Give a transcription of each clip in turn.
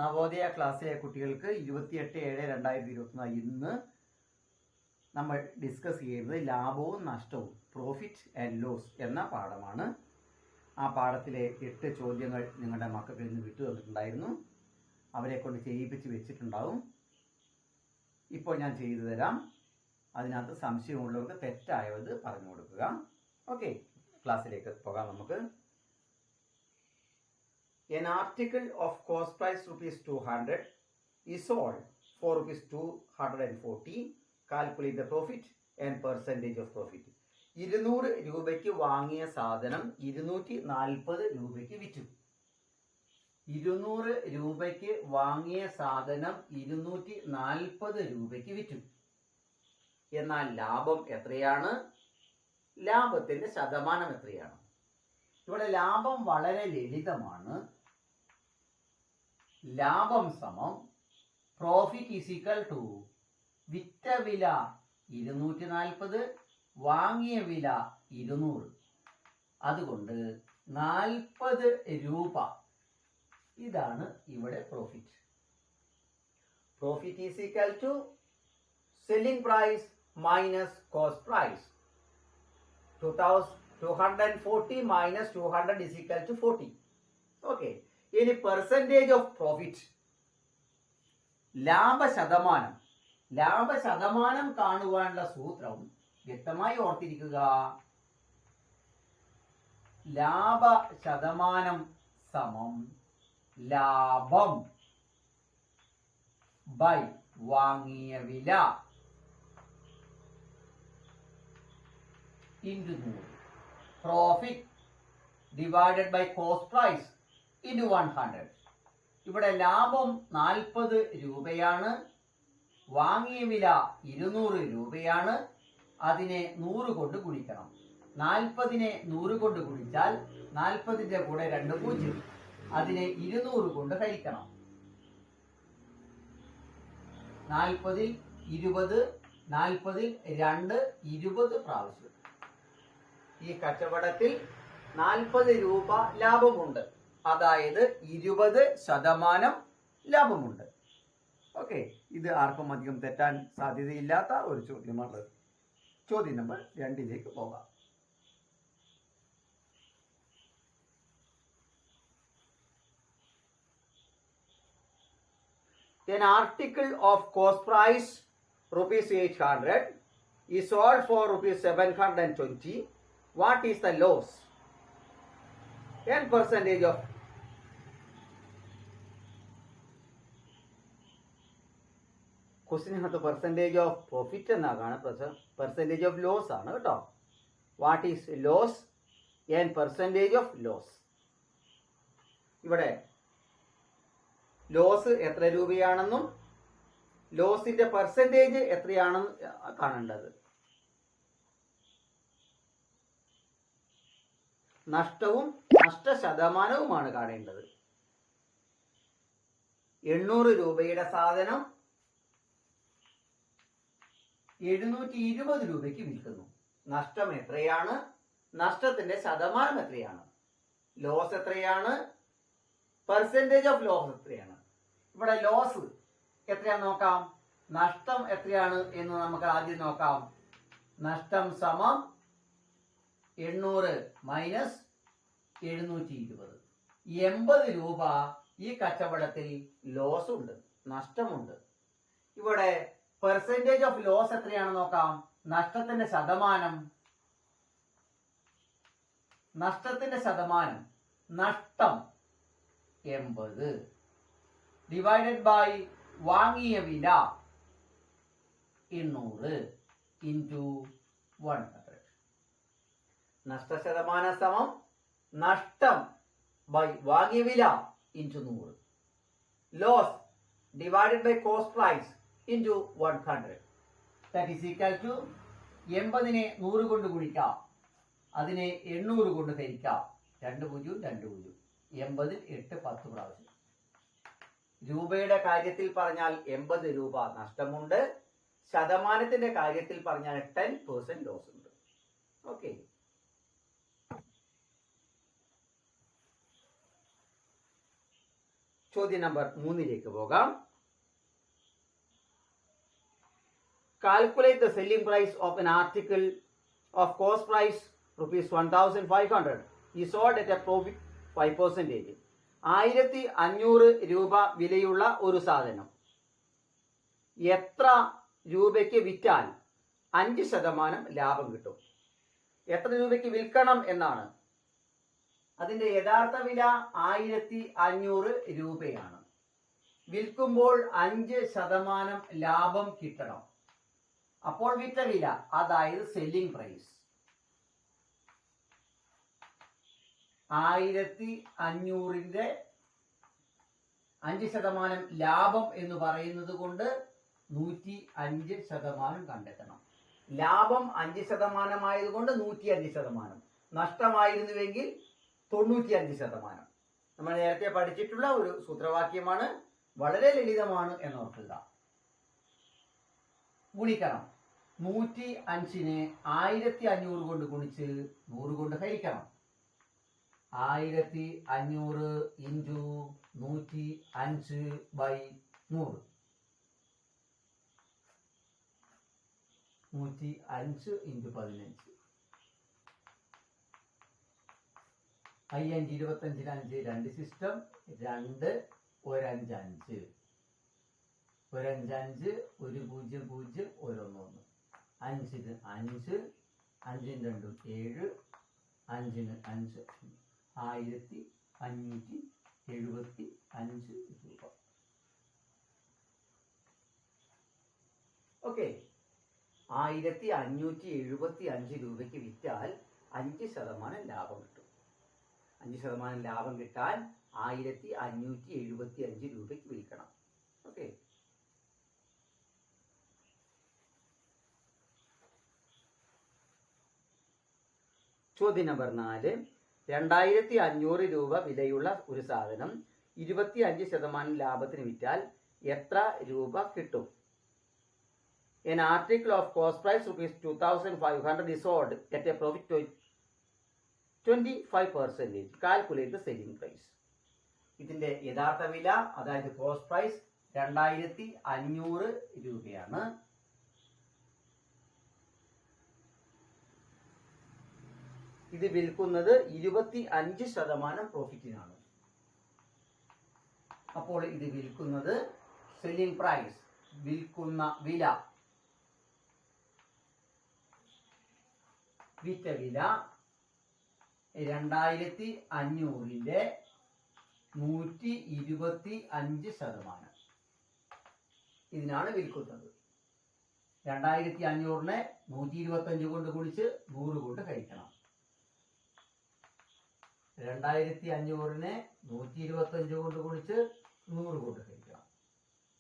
നവോദയ ക്ലാസ്സിലെ കുട്ടികൾക്ക് 28/7/2024 ഇന്ന് നമ്മൾ ഡിസ്കസ് ചെയ്യുന്നത് ലാഭവും നഷ്ടവും, പ്രോഫിറ്റ് ആൻഡ് ലോസ് എന്ന പാഠമാണ്. ആ പാഠത്തിലെ 8 ചോദ്യങ്ങൾ നിങ്ങളുടെ മക്കൾക്ക് ഇന്ന് വിട്ടു തന്നിട്ടുണ്ടായിരുന്നു. അവരെ കൊണ്ട് ചെയ്യിപ്പിച്ച് വെച്ചിട്ടുണ്ടാവും. ഇപ്പോൾ ഞാൻ ചെയ്തു തരാം. അതിനകത്ത് സംശയമുള്ളവർക്ക് തെറ്റായത് പറഞ്ഞു കൊടുക്കുക. ഓക്കെ, ക്ലാസ്സിലേക്ക് പോകാം നമുക്ക്. An article of cost price ₹200 is sold for ₹240. Calculate the profit and percentage of profit. 200 രൂപയ്ക്ക് വാങ്ങിയ സാധനം 240 രൂപയ്ക്ക് വിറ്റു. 200 രൂപയ്ക്ക് വാങ്ങിയ സാധനം 240 രൂപയ്ക്ക് വിറ്റു. എന്നാൽ ലാഭം എത്രയാണ്? ലാഭത്തിന്റെ ശതമാനം എത്രയാണ്? ഇവിടെ ലാഭം വളരെ ലളിതമാണ്. ലാഭം സമം പ്രോഫിറ്റ് ഈസ് ഈക്വൽ ടു വിറ്റ വില 240, വാങ്ങിയ വില 200. അതുകൊണ്ട് 40 രൂപ. ഇതാണ് ഇവിടെ profit. Profit is equal to selling price minus cost price. 240 minus 200 is equal to 40. Okay. ഇനി പെർസെൻറ്റേജ് ഓഫ് പ്രോഫിറ്റ്, ലാഭശതമാനം കാണുവാനുള്ള സൂത്രം വ്യക്തമായി ഓർത്തിരിക്കുക. ലാഭശതമാനം സമം ലാഭം ബൈ വാങ്ങിയ വില into 100. Profit divided by cost price into 100. ഇവിടെ ലാഭം 40 രൂപയാണ്, വാങ്ങിയ വില 200 രൂപയാണ്. അതിനെ 100 കൊണ്ട് ഗുണിക്കണം. 40നെ 100 കൊണ്ട് ഗുണിച്ചാൽ 40ന്റെ കൂടെ 2 0. അതിനെ 200 കൊണ്ട് ഹരിക്കണം. 40ൽ 20, 40ൽ 2, 20 പ്രാവശ്യം. ഈ കച്ചവടത്തിൽ 40 രൂപ ലാഭമുണ്ട്. അതായത് 20% ലാഭമുണ്ട്. ഓക്കെ, ഇത് ആർക്കും അധികം തെറ്റാൻ സാധ്യതയില്ലാത്ത ഒരു ചോദ്യമാണ്. ചോദ്യം നമ്പർ 2ലേക്ക് പോകാം. An article of cost price ₹800 is sold for ₹720. What is the loss and percentage of? ക്വസ്റ്റിനകത്ത് പെർസെൻറ്റേജ് ഓഫ് പ്രോഫിറ്റ് എന്നാണ്, പെർസെൻറ്റേജ് ഓഫ് ലോസ് ആണ് കേട്ടോ. What is loss and percentage of loss. ഇവിടെ ലോസ് എത്ര രൂപയാണെന്നും ലോസിന്റെ പെർസെൻറ്റേജ് എത്രയാണെന്നും കാണേണ്ടത്. നഷ്ടവും നഷ്ടശതമാനവുമാണ് കാണേണ്ടത്. 800 രൂപയുടെ സാധനം 720 രൂപയ്ക്ക് വിൽക്കുന്നു. നഷ്ടം എത്രയാണ്? നഷ്ടത്തിന്റെ ശതമാനം എത്രയാണ്? ലോസ് എത്രയാണ്? പെർസെൻറ്റേജ് ഓഫ് ലോസ് എത്രയാണ്? ഇവിടെ ലോസ് എത്രയാണെന്ന് നോക്കാം. നഷ്ടം എത്രയാണ് എന്ന് നമുക്ക് ആദ്യം നോക്കാം. നഷ്ടം സമം 800 മൈനസ് 720. 80 രൂപ ഈ കച്ചവടത്തിൽ ലോസ് ഉണ്ട്, നഷ്ടമുണ്ട്. ഇവിടെ പെർസെൻറ്റേജ് ഓഫ് ലോസ് എത്രയാണെന്ന് നോക്കാം. നഷ്ടത്തിന്റെ ശതമാനം നഷ്ടം 80 ഡിവൈഡഡ് ബൈ വാങ്ങിയ വില 800 ഇൻറ്റു 100. നഷ്ടശതമാനം സമം നഷ്ടം ബൈ വാങ്ങിയ വില into 100. Loss divided by cost price into 100. That is equal to 80നെ 100 കൊണ്ട് ഗുണിക്കാം. അതിനെ 800 കൊണ്ട് ഹരിക്കാം. 2 0 2 0. 80ൽ 8 10 പ്രാവശ്യം. രൂപയുടെ കാര്യത്തിൽ പറഞ്ഞാൽ 80 രൂപ നഷ്ടമുണ്ട്. ശതമാനത്തിന്റെ കാര്യത്തിൽ പറഞ്ഞാൽ 10% ലോസ് ഉണ്ട്. ഓക്കെ, ചോദ്യം നമ്പർ 3 പോകാം. Calculate the selling price of an article of cost price ₹1,500 ഈ സോൾഡ് അറ്റ് എ പ്രോഫിറ്റ് 5%. 1500 രൂപ വിലയുള്ള ഒരു സാധനം എത്ര രൂപയ്ക്ക് വിറ്റാൽ 5% ലാഭം കിട്ടും? എത്ര രൂപയ്ക്ക് വിൽക്കണം എന്നാണ്. അതിന്റെ യഥാർത്ഥ വില 1500 രൂപയാണ്. വിൽക്കുമ്പോൾ 5% ലാഭം കിട്ടണം. അപ്പോൾ വിറ്റ വില, അതായത് സെല്ലിംഗ് പ്രൈസ് 1500ന്റെ 5% ലാഭം എന്ന് പറയുന്നത് കൊണ്ട് 105% കണ്ടെത്തണം. ലാഭം 5% ആയതുകൊണ്ട് 105%. നഷ്ടമായിരുന്നുവെങ്കിൽ 95%. നമ്മൾ നേരത്തെ പഠിച്ചിട്ടുള്ള ഒരു സൂത്രവാക്യമാണ്. വളരെ ലളിതമാണ് എന്നോർക്കുക. ഗുണിക്കണം. 105നെ 1500 കൊണ്ട് ഗുണിച്ച് 100 കൊണ്ട് ഹരിക്കണം. 1500 ഇൻറ്റു 105/100. 105 ഇൻറ്റു 15. 5 5 25 5 2 സിസ്റ്റം 2 1 5 5 1 5 5 1 0 0 1 1 5 5 5 2 7 5 5 1575 രൂപ. ഓക്കെ, 1575 രൂപയ്ക്ക് വിറ്റാൽ 5% ലാഭം കിട്ടും. 5% ലാഭം കിട്ടാൻ 1575 രൂപയ്ക്ക് വിൽക്കണം. ഓക്കെ, ചോദ്യം നമ്പർ 4. 2500 രൂപ വിലയുള്ള ഒരു സാധനം 25% ലാഭത്തിന് വിറ്റാൽ എത്ര രൂപ കിട്ടും? An article of cost price ₹2,500 is sold at a profit 25%. Calculate the selling price. ഇതിന്റെ യഥാർത്ഥ വില, അതായത് കോസ്റ്റ് പ്രൈസ് 2500 രൂപയാണ്. ഇത് വിൽക്കുന്നത് 25% പ്രോഫിറ്റിനാണ്. അപ്പോൾ ഇത് വിൽക്കുന്നത് സെല്ലിംഗ് പ്രൈസ്, വിൽക്കുന്ന വില, വിറ്റ വില 2500ന്റെ 125%. ഇതിനാണ് വിൽക്കുന്നത്. 2500നെ 125 കൊണ്ട് ഗുണിച്ച് 100 കൊണ്ട് ഹരിക്കണം. 2500നെ 125 കൊണ്ട് ഗുണിച്ച് 100 കൊണ്ട് ഹരിക്കണം.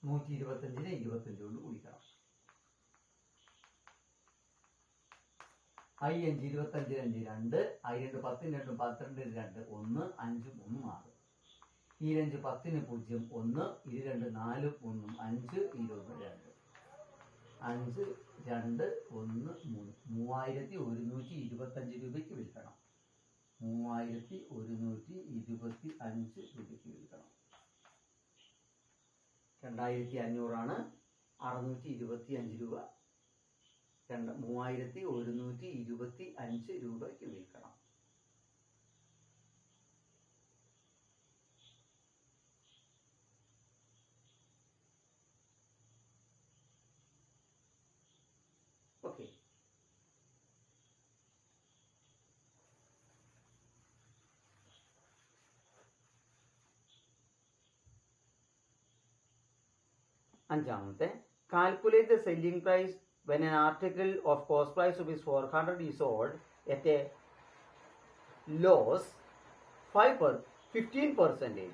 125നെ 25 കൊണ്ട് ഗുണിക്കണം. 5 5 25 5 2 I 2 10 2 12 2 1 5 3 6 ഈ 5 10 0 1 2 4 1 5 22 5 2 1 3 3125 രൂപയ്ക്ക് വിൽക്കണം. 3125 രൂപയ്ക്ക് വിൽക്കണം. 2500 ആണ്, 625 രൂപ. 3125 രൂപയ്ക്ക് വിൽക്കണം. ഓക്കെ, അഞ്ചാമത്തെ, calculate the selling price when an article of cost price ₹400 is sold at a loss 15%.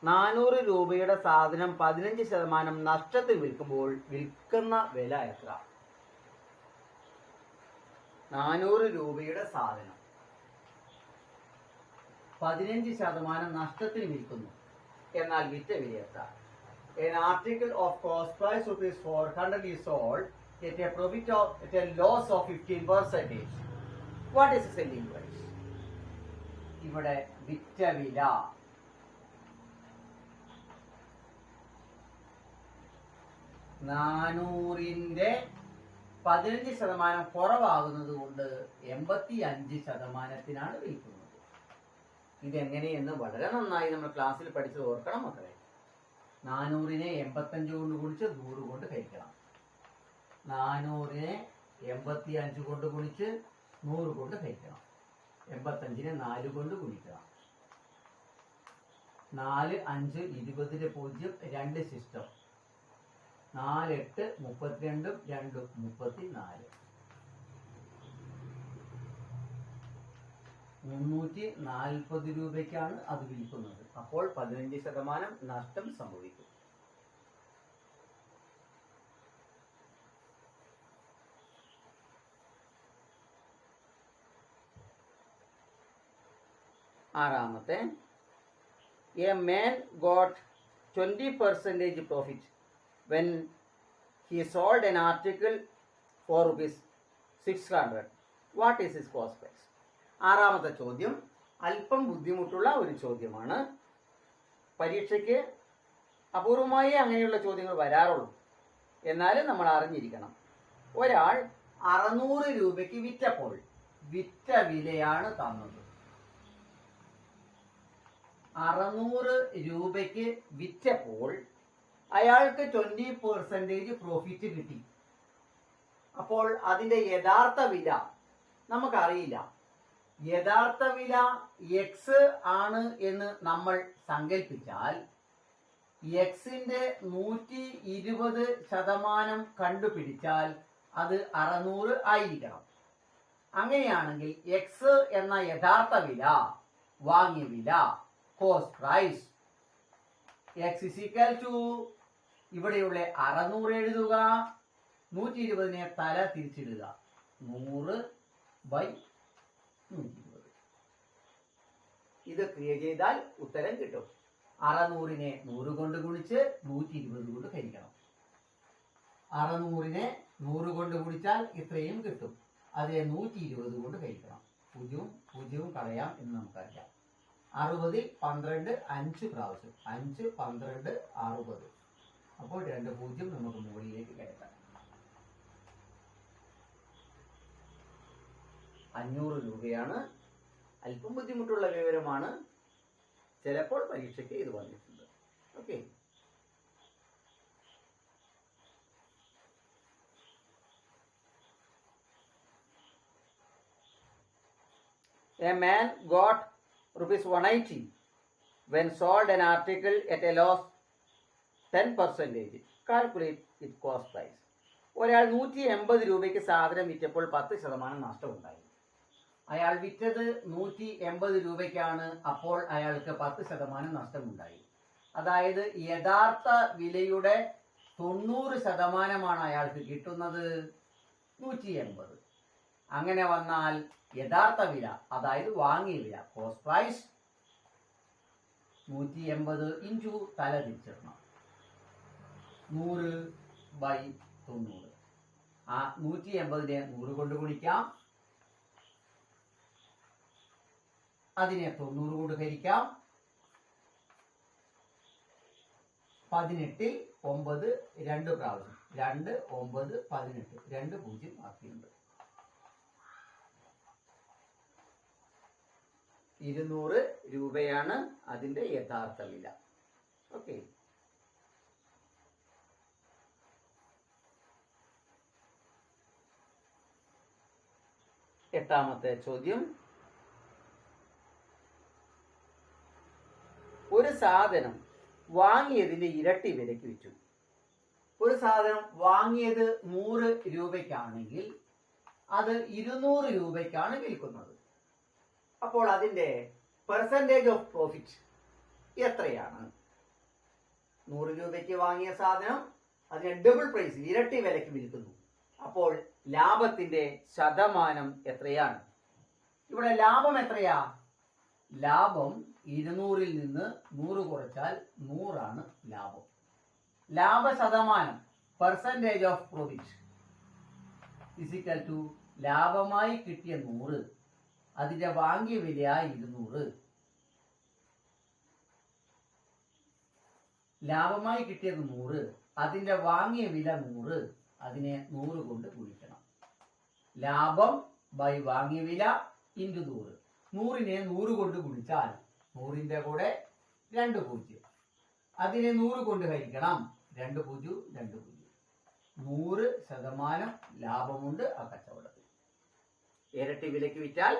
400 രൂപയുടെ സാധനം 15% നഷ്ടത്തിൽ വിൽക്കുമ്പോൾ വിൽക്കുന്ന വില എത്ര? 400 രൂപയുടെ സാധനം 15% നഷ്ടത്തിൽ വിൽക്കുന്നു, എന്നാൽ വിറ്റ വില എത്ര? An article of cost price ₹400 is sold at a profit of at a loss of 15%. What is the selling price? ഇവിടെ വിറ്റ വില 400-ന്റെ 15% കുറവാകുന്നത് കൊണ്ട് 85%-നാണ് വിൽക്കുന്നത്. ഇതെങ്ങനെയെന്ന് വളരെ നന്നായി നമ്മൾ ക്ലാസ്സിൽ പഠിച്ച് ഓർക്കണം മക്കളെ. 400-നെ 85 കൊണ്ട് ഗുണിച്ച് 100 കൊണ്ട് ഹരിക്കണം. 400-നെ 85 കൊണ്ട് ഗുണിച്ച് 100 കൊണ്ട് ഹരിക്കണം. 85-നെ 4 കൊണ്ട് ഗുണിക്കണം. 4 5 20 0 2 സിസ്റ്റം 4 8 32 2 34 340 രൂപയ്ക്കാണ് അത് വിൽക്കുന്നത്. അപ്പോൾ 15% നഷ്ടം സംഭവിക്കും. ആറാമത്തെ, a man got 20% profit when he sold an article for ₹600. What is his cost price? ആറാമത്തെ ചോദ്യം അല്പം ബുദ്ധിമുട്ടുള്ള ഒരു ചോദ്യമാണ്. പരീക്ഷയ്ക്ക് അപൂർവമായി അങ്ങനെയുള്ള ചോദ്യങ്ങൾ വരാറുള്ളൂ. എന്നാലും നമ്മൾ അറിഞ്ഞിരിക്കണം. ഒരാൾ 600 രൂപയ്ക്ക് വിറ്റപ്പോൾ വിറ്റ വിലയാണ് തന്നത്. 600 രൂപയ്ക്ക് വിറ്റപ്പോൾ അയാൾക്ക് 20% പ്രോഫിറ്റ് കിട്ടി. അപ്പോൾ അതിന്റെ യഥാർത്ഥ വില നമുക്കറിയില്ല. യഥാർത്ഥ വില എക്സ് ആണ് എന്ന് നമ്മൾ സങ്കല്പിച്ചാൽ എക്സിന്റെ 120% കണ്ടുപിടിച്ചാൽ അത് 600 ആയിരിക്കണം. അങ്ങനെയാണെങ്കിൽ എക്സ് എന്ന യഥാർത്ഥ വില, വാങ്ങിയ വില, cost price, X is equal to ഇവിടെയുള്ള 600 എഴുതുക, 120-നെ തല തിരിച്ചിടുക, 100/120. ഇത് ക്രിയ ചെയ്താൽ ഉത്തരം കിട്ടും. 600-നെ 100 കൊണ്ട് ഗുണിച്ച് 120 കൊണ്ട് ഹരിക്കണം. 600-നെ 100 കൊണ്ട് ഗുണിച്ചാൽ ഇത്രയും കിട്ടും. അതിനെ 120 കൊണ്ട് ഹരിക്കണം. 0 കളയാം എന്ന് നമുക്കറിയാം. 60 12 5 പ്രാവശ്യം 5 12 60. അപ്പോൾ 2 0 നമുക്ക് മുകളിലേക്ക് കയറ്റാം. 500 രൂപയാണ്. അല്പം ബുദ്ധിമുട്ടുള്ള വിവരമാണ്. ചിലപ്പോൾ പരീക്ഷയ്ക്ക് ഇത് വന്നിട്ടുണ്ട്. Okay, a man got ₹180 when sold an article at a loss 10%. Calculate its cost price. ഒരാൾ 180 രൂപയ്ക്ക് സാധനം വിറ്റപ്പോൾ 10% നഷ്ടമുണ്ടായി. അയാൾ വിറ്റത് 180 രൂപയ്ക്കാണ്. അപ്പോൾ അയാൾക്ക് 10% നഷ്ടമുണ്ടായി. അതായത് യഥാർത്ഥ വിലയുടെ 90% അയാൾക്ക് കിട്ടുന്നത് 180. അങ്ങനെ വന്നാൽ യഥാർത്ഥ വില, അതായത് വാങ്ങിയ വില, കോസ്റ്റ് പ്രൈസ് 180 ഇൻറ്റു തല തിരിച്ചിടണം. 100/90. ആ 180-നെ 100 കൊണ്ട് ഗുണിക്കാം, അതിനെ 90 കൊണ്ട് ഹരിക്കാം. 18-ൽ 9 2 പ്രാവശ്യം 2 9 18 2 0 ബാക്കിയുണ്ട്. 200 രൂപയാണ് അതിന്റെ യഥാർത്ഥ വില. ഓക്കെ, എട്ടാമത്തെ ചോദ്യം, ഒരു സാധനം വാങ്ങിയതിന്റെ ഇരട്ടി വിലയ്ക്ക് വിറ്റു. ഒരു സാധനം വാങ്ങിയത് 100 രൂപയ്ക്കാണെങ്കിൽ അത് 200 രൂപയ്ക്കാണ് വിൽക്കുന്നത്. അപ്പോൾ അതിന്റെ പെർസെൻറ്റേജ് ഓഫ് പ്രോഫിറ്റ് എത്രയാണ്? 100 രൂപയ്ക്ക് വാങ്ങിയ സാധനം അതിനെ ഡബിൾ പ്രൈസ്, ഇരട്ടി വിലയ്ക്ക് വിൽക്കുന്നു. അപ്പോൾ ലാഭത്തിന്റെ ശതമാനം എത്രയാണ്? ഇവിടെ ലാഭം എത്രയാ? ലാഭം 200-ൽ നിന്ന് 100 കുറച്ചാൽ 100 ആണ് ലാഭം. ലാഭ ശതമാനം, percentage of profit is equal to ലാഭമായി കിട്ടിയ 100, അതിന്റെ വാങ്ങിയ വില 200. ലാഭമായി കിട്ടിയത് 100, അതിന്റെ വാങ്ങിയ വില 100, അതിനെ 100 കൊണ്ട് ഗുണിക്കണം. ലാഭം ബൈ വാങ്ങിയ വില ഇൻറ്റു 100. 100നെ 100 കൊണ്ട് ഗുണിച്ചാൽ 100ന്റെ കൂടെ 2 0. അതിനെ 100 കൊണ്ട് ഹരിക്കണം. 2 0 2 0. 100% ലാഭമുണ്ട് ആ കച്ചവടത്തിൽ. ഇരട്ടി വിലയ്ക്ക് വിറ്റാൽ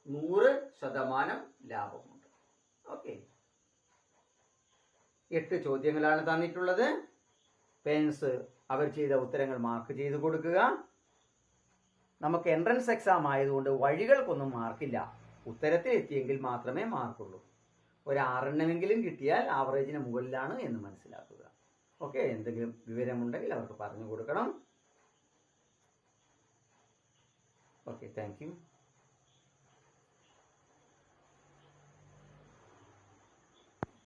100% ലാഭമുണ്ട്. ഓക്കെ. 8 ചോദ്യങ്ങളാണ് തന്നിട്ടുള്ളത്. പേരൻസ് അവർ ചെയ്ത ഉത്തരങ്ങൾ മാർക്ക് ചെയ്ത് കൊടുക്കുക. നമുക്ക് എൻട്രൻസ് എക്സാം ആയതുകൊണ്ട് വഴികൾക്കൊന്നും മാർക്കില്ല. ഉത്തരത്തിൽ എത്തിയെങ്കിൽ മാത്രമേ മാർക്കുള്ളൂ. ഒരു 6 എണ്ണമെങ്കിലും കിട്ടിയാൽ ആവറേജിന് മുകളിലാണ് എന്ന് മനസ്സിലാക്കുക. ഓക്കെ. എന്തെങ്കിലും വിവരമുണ്ടെങ്കിൽ അവർക്ക് പറഞ്ഞു കൊടുക്കണം. Okay, thank you.